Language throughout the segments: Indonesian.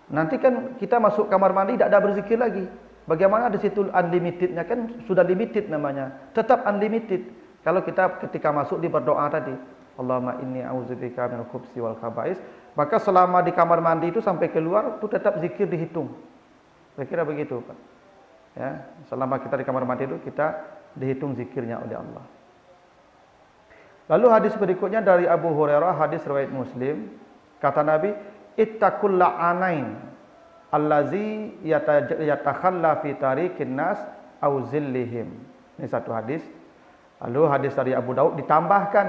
Nanti kan kita masuk kamar mandi tidak ada berzikir lagi. Bagaimana di situ unlimitednya, kan sudah limited namanya. Tetap unlimited. Kalau kita ketika masuk di berdoa tadi, Allahumma inni a'udzubika minal khubsi wal khaba'is, maka selama di kamar mandi itu sampai keluar itu tetap zikir dihitung. Saya kira begitu, Pak. Ya, selama kita di kamar mandi itu kita dihitung zikirnya oleh Allah. Lalu hadis berikutnya dari Abu Hurairah, hadis riwayat Muslim, kata Nabi, ittaqul la'anain allazi yatakhalla fi tariqin nas au zillihim. Ini satu hadis. Lalu hadis dari Abu Daud ditambahkan,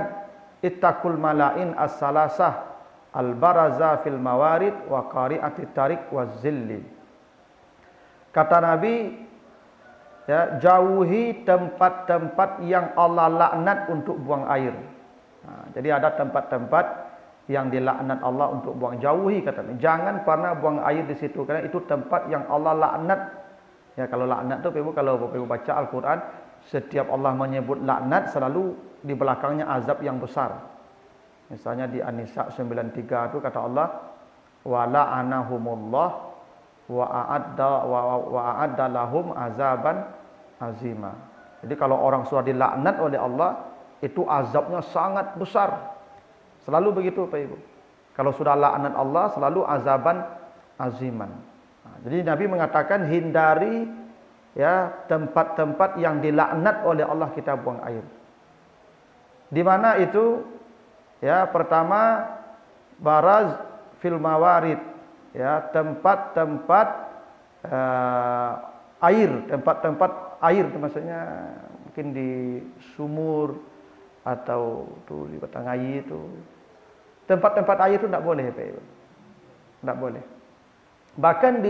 ittaqul mala'in as-salasah al-baraza fil mawarid wa qari'atit tariq waz zilli. Kata Nabi, ya, jauhi tempat-tempat yang Allah laknat untuk buang air. Jadi ada tempat-tempat yang dilaknat Allah untuk buang, jauhi kata Nabi. Jangan pernah buang air di situ karena itu tempat yang Allah laknat. Ya, kalau laknat itu kalau Bapak baca Al-Qur'an, setiap Allah menyebut laknat selalu di belakangnya azab yang besar. Misalnya di An-Nisa 93 itu kata Allah, wa la'anahumullah wa a'adda lahum azaban azima. Jadi kalau orang sudah dilaknat oleh Allah, itu azabnya sangat besar. Selalu begitu Pak Ibu. Kalau sudah laknat Allah selalu azaban aziman. Jadi Nabi mengatakan hindari ya tempat-tempat yang dilaknat oleh Allah kita buang air. Di mana itu? Ya, pertama baraz fil mawarid, ya, tempat-tempat air, tempat-tempat air itu maksudnya mungkin di sumur atau tuh di batang air itu. Tempat-tempat air itu tidak boleh, Pak. Tidak boleh. Bahkan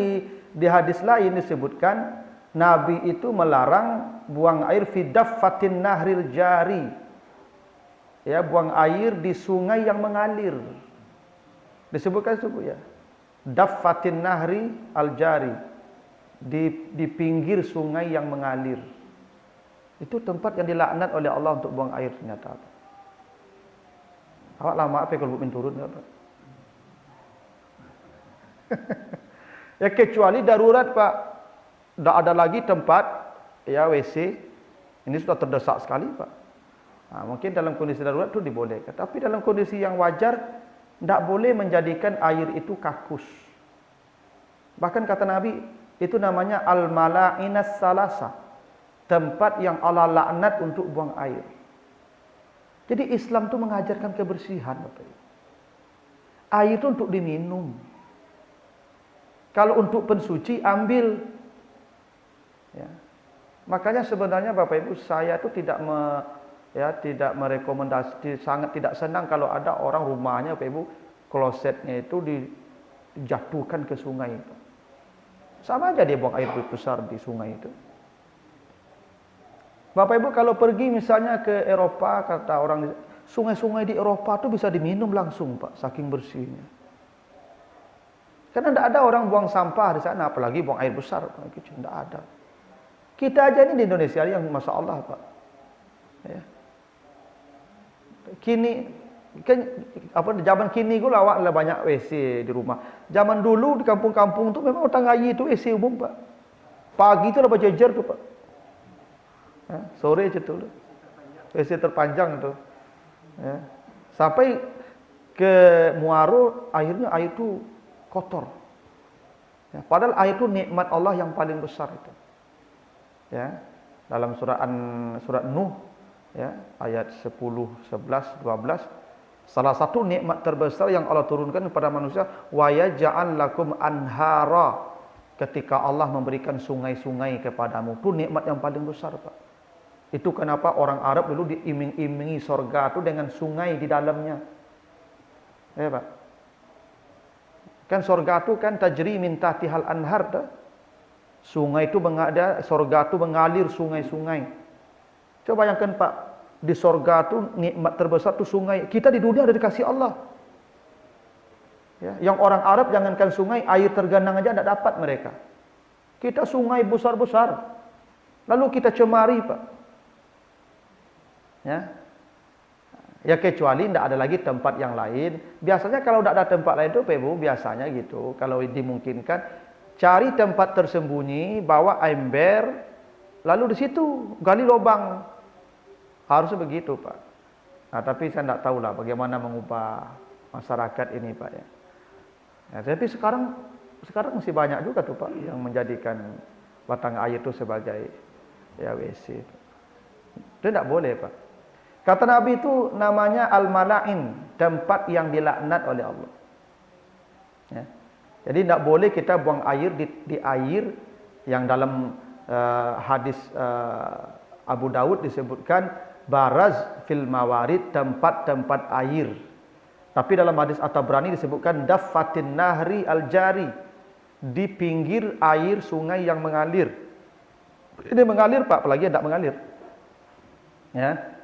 di hadis lain disebutkan Nabi itu melarang buang air fi daffatin nahril jari. Ya, buang air di sungai yang mengalir. Disebutkan itu, ya. Daffatin nahri al-jari. Di pinggir sungai yang mengalir. Itu tempat yang dilaknat oleh Allah untuk buang air ternyata. Awak lama apa kalau bukan turun enggak, Pak? Ya kecuali darurat, Pak. Tidak ada lagi tempat ya WC. Ini sudah terdesak sekali, Pak. Nah, mungkin dalam kondisi darurat itu dibolehkan. Tapi dalam kondisi yang wajar tidak boleh menjadikan air itu kakus. Bahkan kata Nabi, itu namanya al-mala'inas salasa. Tempat yang Allah laknat untuk buang air. Jadi Islam itu mengajarkan kebersihan, Bapak. Air itu untuk diminum. Kalau untuk pensuci ambil. Ya. Makanya sebenarnya Bapak Ibu, saya itu tidak merekomendasi, sangat tidak senang kalau ada orang rumahnya Bapak Ibu klosetnya itu dijatuhkan ke sungai itu. Sama aja dia buang air besar di sungai itu. Bapak Ibu kalau pergi misalnya ke Eropa, kata orang sungai-sungai di Eropa itu bisa diminum langsung, Pak, saking bersihnya. Karena tidak ada orang buang sampah di sana, apalagi buang air besar, tidak ada. Kita aja ini di Indonesia yang masya Allah, Pak. Ya. Kini kan zaman kini gue lawak lah banyak WC di rumah. Zaman dulu di kampung-kampung tuh memang utang air itu WC umum, Pak. Pagi itu udah berjejer tuh, Pak. Ya, sore itu tuh. WC terpanjang tuh. Ya. Sampai ke Muaro akhirnya air itu kotor. Ya, padahal air itu nikmat Allah yang paling besar itu. Ya, dalam surat Nuh ya, ayat 10, 11, 12, salah satu nikmat terbesar yang Allah turunkan kepada manusia, wa yaj'al lakum anhara, ketika Allah memberikan sungai-sungai kepadamu. Itu nikmat yang paling besar, Pak. Itu kenapa orang Arab dulu diiming-imingi surga itu dengan sungai di dalamnya. Ya, Pak. Kan surga itu kan tajri min tahtihal anhar dah. Sungai itu surga itu mengalir sungai-sungai. Coba bayangkan, Pak, di surga itu nikmat terbesar itu sungai. Kita di dunia ada dikasih Allah. Ya, yang orang Arab jangankan sungai, air tergenang aja tidak dapat mereka. Kita sungai besar-besar. Lalu kita cemari, Pak. Ya. Ya kecuali tidak ada lagi tempat yang lain. Biasanya kalau tidak ada tempat lain itu Pak Ibu, biasanya gitu. Kalau dimungkinkan, cari tempat tersembunyi, bawa ember, lalu di situ gali lubang. Harusnya begitu Pak. Nah, tapi saya tidak tahu lah bagaimana mengubah masyarakat ini Pak ya. Ya, tapi sekarang masih banyak juga tuh Pak yang menjadikan batang air itu sebagai ya WC. Itu tidak boleh Pak. Kata Nabi itu namanya al-mala'in, tempat yang dilaknat oleh Allah. Ya. Jadi tidak boleh kita buang air di air yang dalam hadis Abu Daud disebutkan baraz fil mawarid, tempat-tempat air. Tapi dalam hadis At-Tabrani disebutkan daffatin nahri al-jari, di pinggir air sungai yang mengalir. Ini mengalir Pak, apalagi tidak mengalir. Ya.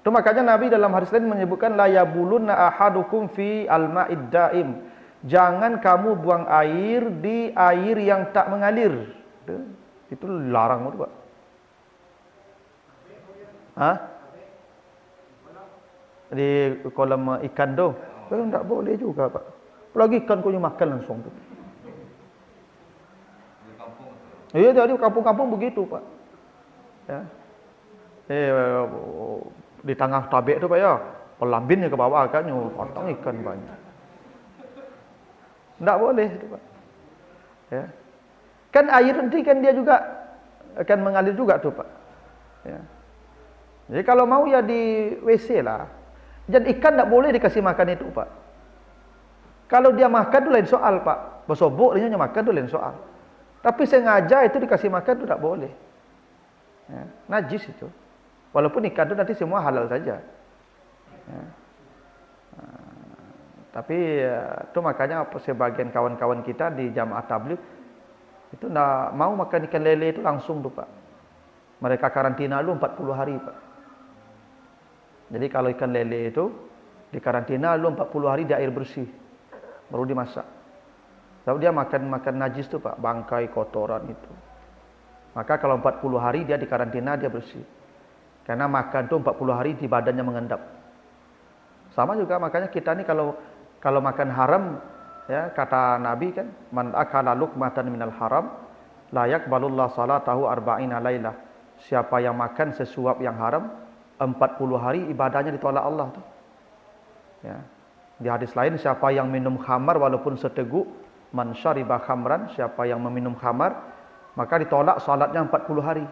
Itu makanya Nabi dalam hadis lain menyebutkan la yabulunna ahadukum fi al-ma'id daim. Jangan kamu buang air di air yang tak mengalir. Itu larang Pak. Hah? Di kolam ikan tu. Enggak boleh juga Pak. Apalagi ikan kau makan langsung tu. Iya, jadi kampung-kampung begitu Pak. Ya. Di tengah tabek tu Pak ya, pelambinnya ke bawah kan, potong ikan banyak. Tidak boleh itu Pak. Ya. Kan air nanti kan dia juga akan mengalir juga tuh Pak. Ya. Jadi kalau mau ya di WC lah. Dan ikan tidak boleh dikasih makan itu Pak. Kalau dia makan itu lain soal Pak. Bersobok dia makan itu lain soal. Tapi sengaja itu dikasih makan itu tidak boleh. Ya. Najis itu. Walaupun ikan itu nanti semua halal saja. Ya. Tapi itu makanya sebagian kawan-kawan kita di jamaah tabligh itu tidak mau makan ikan lele itu langsung tuh Pak. Mereka karantina dulu 40 hari Pak. Jadi kalau ikan lele itu di karantina dulu 40 hari di air bersih, baru dimasak. Sebab dia makan najis tuh Pak, bangkai, kotoran itu. Maka kalau 40 hari dia di karantina dia bersih. Karena makan tuh 40 hari di badannya mengendap. Sama juga makanya kita nih kalau makan haram ya kata Nabi kan man akala luqmatan minal haram la yaqbalullahu salatahu arba'ina lailah. Siapa yang makan sesuap yang haram 40 hari ibadahnya ditolak Allah tuh. Ya. Di hadis lain siapa yang minum khamar walaupun seteguk man syariba khamran, siapa yang meminum khamar maka ditolak salatnya 40 hari.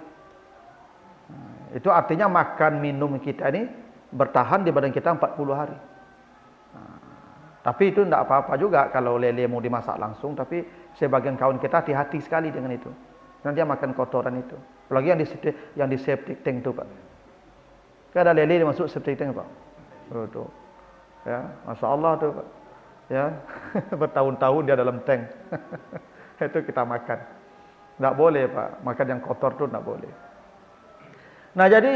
Itu artinya makan minum kita ini bertahan di badan kita 40 hari. Tapi itu tidak apa-apa juga kalau lele mau dimasak langsung. Tapi sebagian kawan kita hati-hati sekali dengan itu. Karena dia makan kotoran itu. Apalagi yang di septic tank itu Pak. Kan ada lele dimasuk septic tank Pak. Itu. Ya, Masya Allah tuh Pak. Ya, bertahun-tahun dia dalam tank. Itu kita makan. Tidak boleh Pak. Makan yang kotor itu tidak boleh. Nah jadi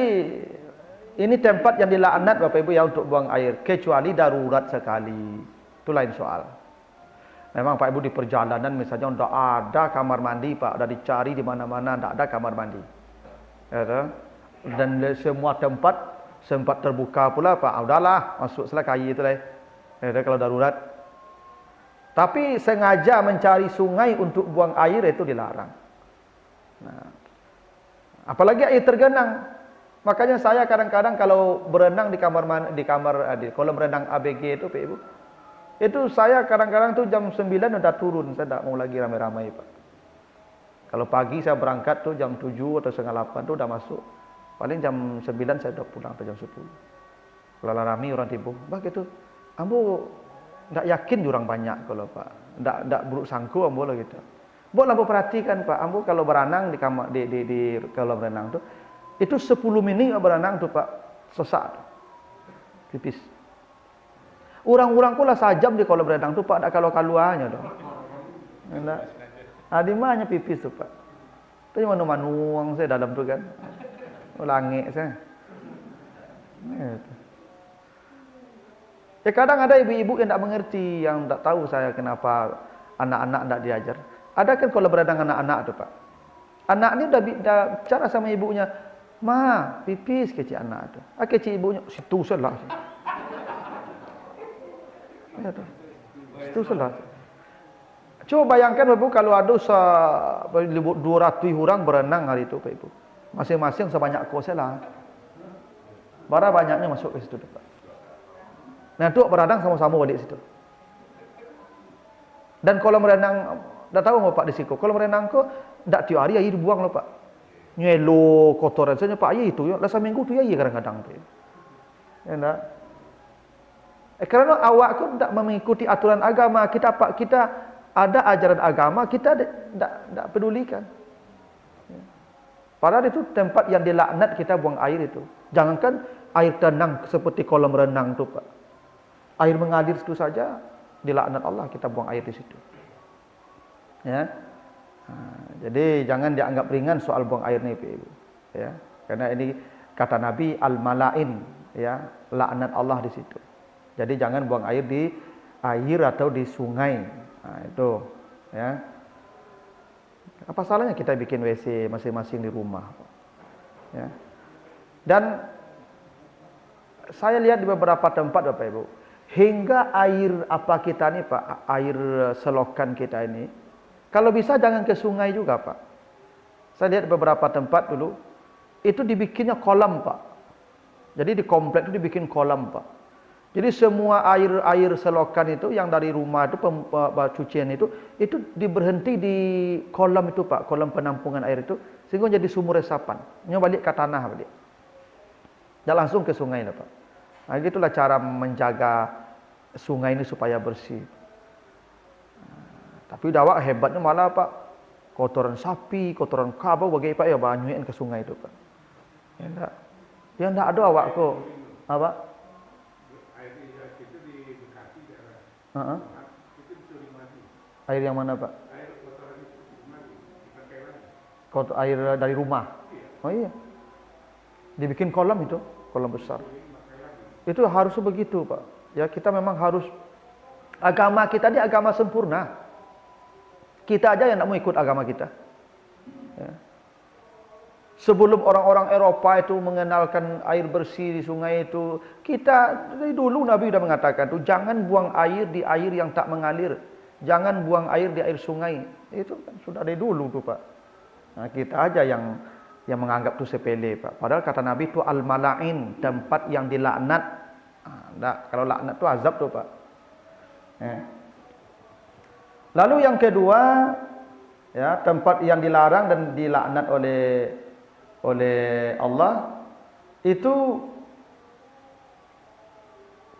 ini tempat yang dilaknat Bapak Ibu ya untuk buang air. Kecuali darurat sekali. Itu lain soal. Memang Pak Ibu di perjalanan misalnya tidak ada kamar mandi Pak. Sudah dicari di mana-mana tidak ada kamar mandi. Ya, dan semua tempat sempat terbuka pula Pak. Udahlah masuk salah kayu itu lah. Ya, kalau darurat. Tapi sengaja mencari sungai untuk buang air itu dilarang. Nah, apalagi air tergenang. Makanya saya kadang-kadang kalau berenang di kolam renang ABG itu Pak Ibu. Itu saya kadang-kadang tuh jam 9 udah turun, saya tidak mau lagi ramai-ramai Pak. Kalau pagi saya berangkat tuh jam 7 atau setengah 8 tuh udah masuk. Paling jam 9 saya udah pulang atau jam 10. Kalau rame orang timbul, bah gitu. Ambo tidak yakin jurang banyak kalau Pak. Tidak buruk sangku ambo lah gitu. Boleh ambo perhatikan Pak, ambo kalau berenang di kolam renang tuh itu 10 menit berenang tuh Pak, sesak pipis. Orang-orang pula sajam di kolam renang tuh Pak, ada kalau-kaluannya dong. Enggak. Di mana pipis tuh Pak? Itu manu-manuang saya dalam tuh kan. Langit saya. Gitu. Ya kadang ada ibu-ibu yang tidak mengerti, yang tidak tahu saya kenapa anak-anak tidak diajar. Ada kan kolam renang anak-anak tuh Pak. Anak ini udah cara sama ibunya, Ma, pipis kecil anak tu. Kecil ibunya, situ salah. Ya tu. Situ salah. Coba bayangkan Ibu kalau ada 200 orang berenang hari itu Pak Ibu. Masing-masing sebanyak kau salah. Bara banyaknya masuk ke situ Pak. Nah, tu berenang sama-sama balik situ. Dan kolam renang, dah tahu nggak Pak di situ? Kolam renang ko dak tiap hari air dibuang loh Pak. Nyelo kotoran saja Pak air itu, lah seminggu tu air kadang-kadang tu. Ya enggak? Karena awak ko tak mengikuti aturan agama, kita ada ajaran agama, kita tak pedulikan. Padahal itu tempat yang dilaknat kita buang air itu. Jangankan air tenang seperti kolam renang tu Pak. Air mengalir situ saja dilaknat Allah, kita buang air di situ. Ya. Jadi jangan dianggap ringan soal buang air ni Pak Ibu. Ya. Karena ini kata Nabi al-malain, ya, laknat Allah di situ. Jadi jangan buang air di air atau di sungai. Nah, itu, ya. Apa salahnya kita bikin WC masing-masing di rumah, Pak? Ya. Dan saya lihat di beberapa tempat Bapak Ibu, hingga air apa kita ni Pak, air selokan kita ini, kalau bisa jangan ke sungai juga Pak. Saya lihat beberapa tempat dulu, itu dibikinnya kolam Pak. Jadi di komplek itu dibikin kolam Pak. Jadi semua air selokan itu yang dari rumah itu cucian itu diberhenti di kolam itu Pak, kolam penampungan air itu, sehingga jadi sumur resapan. Nyo balik ke tanah balik. Dan langsung ke sungai lah Pak. Nah, itulah cara menjaga sungai ini supaya bersih. Tapi dawak hebatnya malah Pak, kotoran sapi, kotoran kabau bagi Pak ya banyuin ke sungai itu Pak. Ya enggak. Ya enggak ada awak kok. Apa? Air yang mana Pak? Air dari rumah. Oh iya. Dibikin kolam itu, kolam besar. Itu harus begitu Pak. Ya kita memang harus, agama kita ini agama sempurna. Kita aja yang nak mau ikut agama kita. Ya. Sebelum orang-orang Eropa itu mengenalkan air bersih di sungai itu, kita dari dulu Nabi sudah mengatakan tuh jangan buang air di air yang tak mengalir, jangan buang air di air sungai. Itu kan sudah dari dulu tuh Pak. Nah, kita aja yang menganggap itu sepele Pak. Padahal kata Nabi itu al-mala'in, tempat yang dilaknat. Nah, kalau laknat itu azab tuh Pak. Ya. Lalu yang kedua, ya, tempat yang dilarang dan dilaknat oleh Allah itu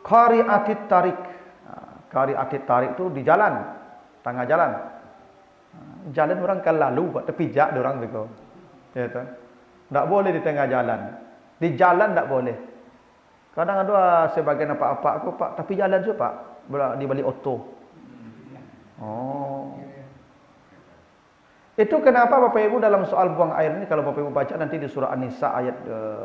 qari'atit tarik. Qari'atit tarik itu di jalan, tengah jalan. Jalan orang kan lalu Pak, tapi jak orang begitu. Ya tu. Tak boleh di tengah jalan. Di jalan tak boleh. Kadang ada sebagian apa-apa aku Pak, tapi jalan tu Pak, di balik auto. Oh. Itu kenapa Bapak Ibu dalam soal buang air ini, kalau Bapak Ibu baca nanti di surah An-Nisa ayat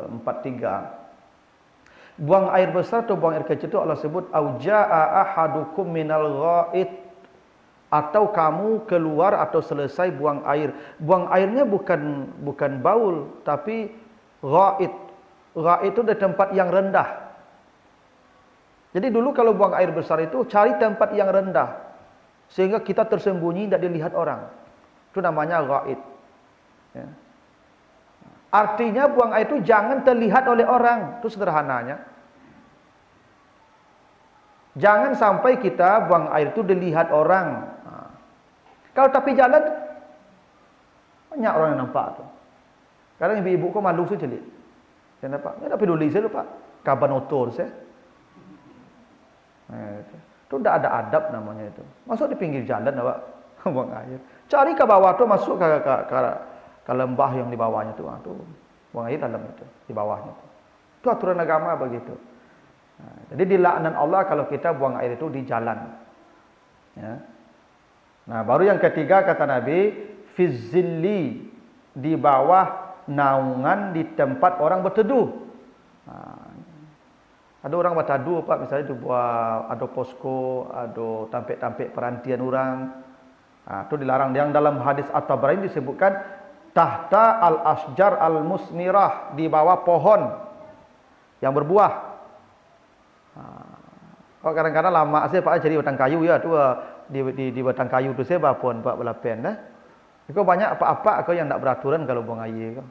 43. Buang air besar atau buang air kecil itu Allah sebut auja'a ahadukum minal ghait, atau kamu keluar atau selesai buang air. Buang airnya bukan baul, tapi ghait. Ghait itu di tempat yang rendah. Jadi dulu kalau buang air besar itu cari tempat yang rendah, sehingga kita tersembunyi tidak dilihat orang. Itu namanya ghaid. Ya. Artinya buang air itu jangan terlihat oleh orang. Itu sederhananya. Jangan sampai kita buang air itu dilihat orang. Nah. Kalau tapi jalan, banyak orang yang nampak tu. Kadang ibu-ibu kau malu saja celik. Saya nampak. Ya, tak peduli saya Pak. Kaban otor saya. Itu tidak ada adab namanya itu. Masuk di pinggir jalan Pak, buang air. Cari ke bawah tu, masuk ke lembah yang di bawahnya tu, buang air dalam itu, di bawahnya tu. Itu aturan agama begitu. Nah, jadi dilaknat Allah kalau kita buang air itu di jalan. Ya. Nah, baru yang ketiga kata Nabi, fizzilli, di bawah naungan di tempat orang berteduh. Nah, ada orang berteduh Pak, misalnya itu buat ada posko, ada tampik-tampik perantian orang. Itu dilarang. Yang dalam hadis At-Tabrani disebutkan tahta al-asjar al-musmirah, di bawah pohon yang berbuah. Kok kadang-kadang lama saya Pak jadi batang kayu ya tu di batang kayu tu saya bapon Pak belapen dah. Iko banyak apa-apa kau yang tak beraturan kalau buang air kau.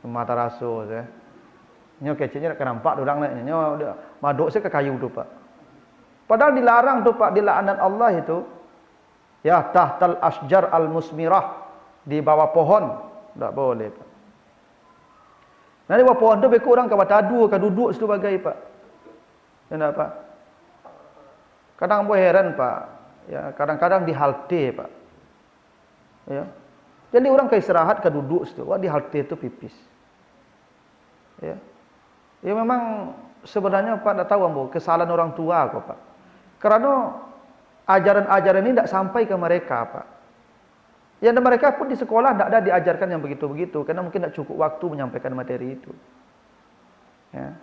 Mata raso saya. Nyo kecilnya nak nampak orang nak nyo maduk saya ke kayu tu Pak. Padahal dilarang tu Pak, dilaknat Allah itu. Ya tahtal asjar al-musmirah, di bawah pohon, tak boleh Pak. Nah di bawah pohon tu beku orang ke batadu ke duduk situ bagai Pak. Kenapa Pak? Kadang buat heran Pak. Ya, kadang-kadang di halte Pak. Ya. Jadi orang ke istirahat ke duduk situ, wah di halte itu pipis. Ya. Ya memang sebenarnya Pak tak tahu ambo kesalahan orang tua kok Pak. Karena ajaran-ajaran ini tidak sampai ke mereka Pak. Yang mereka pun di sekolah tidak ada diajarkan yang begitu-begitu, karena mungkin tidak cukup waktu menyampaikan materi itu. Ya.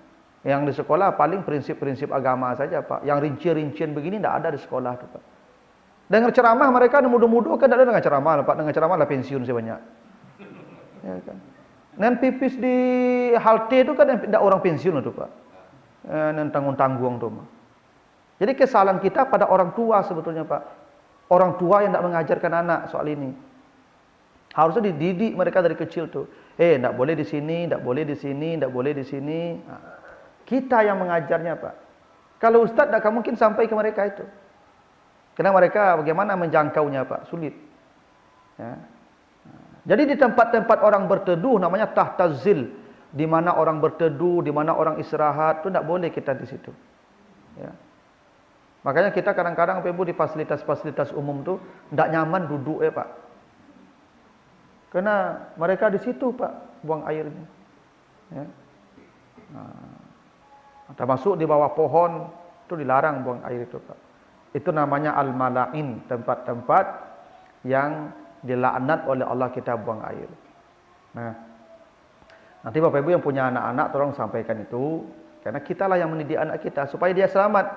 Yang di sekolah paling prinsip-prinsip agama saja Pak. Yang rincian-rincian begini tidak ada di sekolah tuh Pak. Dengar ceramah mereka mudah-mudah kan tidak ada dengan ceramah Pak. Dengan ceramah lah pensiun sebanyak. Ya kan. Dan pipis di halte itu kan tidak orang pensiun itu Pak. Tanggung-tanggung tuh. Jadi kesalahan kita pada orang tua sebetulnya Pak. Orang tua yang tidak mengajarkan anak soal ini. Harusnya dididik mereka dari kecil tuh. Tidak boleh di sini, tidak boleh di sini, tidak boleh di sini. Kita yang mengajarnya Pak. Kalau ustaz tak mungkin sampai ke mereka itu. Karena mereka bagaimana menjangkaunya Pak? Sulit. Ya. Jadi di tempat-tempat orang berteduh namanya tahtazil, di mana orang berteduh, di mana orang istirahat, itu tidak boleh kita di situ. Ya. Makanya kita kadang-kadang di fasilitas-fasilitas umum tuh tidak nyaman duduk ya Pak. Karena mereka di situ Pak buang airnya. Ya. Termasuk di bawah pohon itu dilarang buang air itu Pak. Itu namanya al-mala'in, tempat-tempat yang dilaknat oleh Allah kita buang air. Nah, nanti Bapak Ibu yang punya anak-anak tolong sampaikan itu, karena kitalah yang mendidik anak kita supaya dia selamat.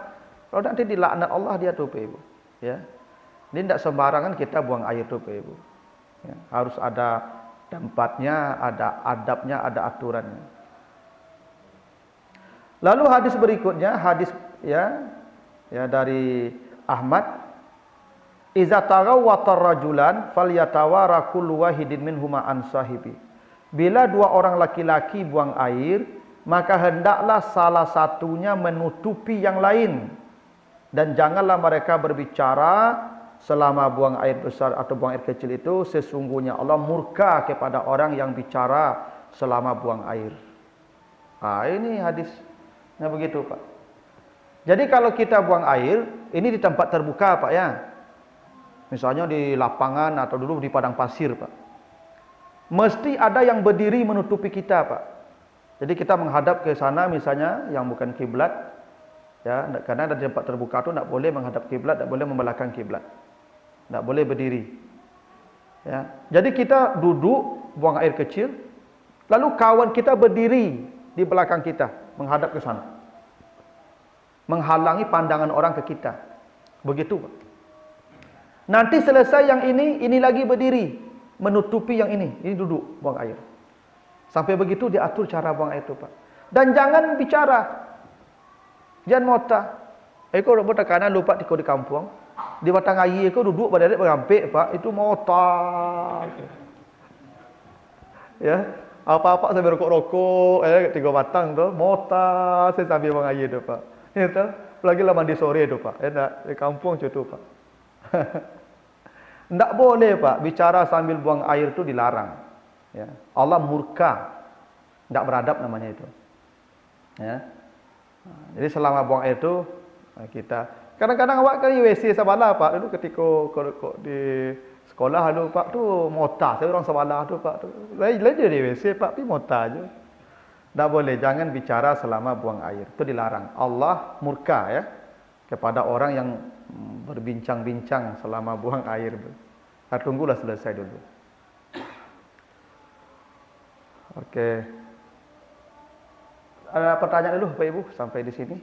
Kalau nanti dilaknat Allah dia tuh Bapak Ibu, ya. Ini tidak sembarangan kita buang air tuh Bapak Ibu. Ya, harus ada tempatnya, ada adabnya, ada aturannya. Lalu hadis berikutnya, hadis ya dari Ahmad, iza tarawwatar rajulan falyatawara kullu wahidin minhuma an sahibi. Bila dua orang laki-laki buang air, maka hendaklah salah satunya menutupi yang lain, dan janganlah mereka berbicara selama buang air besar atau buang air kecil itu. Sesungguhnya Allah murka kepada orang yang bicara selama buang air. Ini hadisnya begitu Pak. Jadi kalau kita buang air, ini di tempat terbuka Pak ya. Misalnya di lapangan atau dulu di padang pasir Pak. Mesti ada yang berdiri menutupi kita Pak. Jadi kita menghadap ke sana misalnya yang bukan kiblat. Ya, karena di tempat terbuka itu tidak boleh menghadap kiblat, tidak boleh membelakang kiblat. Tidak boleh berdiri. Ya. Jadi kita duduk buang air kecil, lalu kawan kita berdiri di belakang kita menghadap ke sana. Menghalangi pandangan orang ke kita. Begitu Pak. Nanti selesai yang ini lagi berdiri menutupi yang ini duduk buang air. Sampai begitu diatur cara buang air itu Pak. Dan jangan bicara. Jangan mota. Kau buat tekanan lupa di kampung. Di batang air kau duduk pada berampik Pak, itu mota. Ya, apa-apa sambil rokok-rokok 3 batang tu, mota saya sambil buang air tu Pak. Ya, lagi lah mandi sore tu Pak. Di kampung macam tu Pak. Tidak boleh Pak, bicara sambil buang air itu dilarang. Ya. Allah murka. Tidak beradab namanya itu. Ya. Jadi selama buang air itu kita kadang-kadang awak kan WC sebelah Pak. Dulu ketika di sekolah dulu Pak tu mota. Saya orang sebelah tu Pak tu. Lain je di WC Pak, tapi mota aja. Tak boleh, jangan bicara selama buang air. Itu dilarang. Allah murka ya kepada orang yang berbincang-bincang selama buang air. Kita tunggulah selesai dulu. Oke. Ada pertanyaan dulu Bapak Ibu sampai di sini?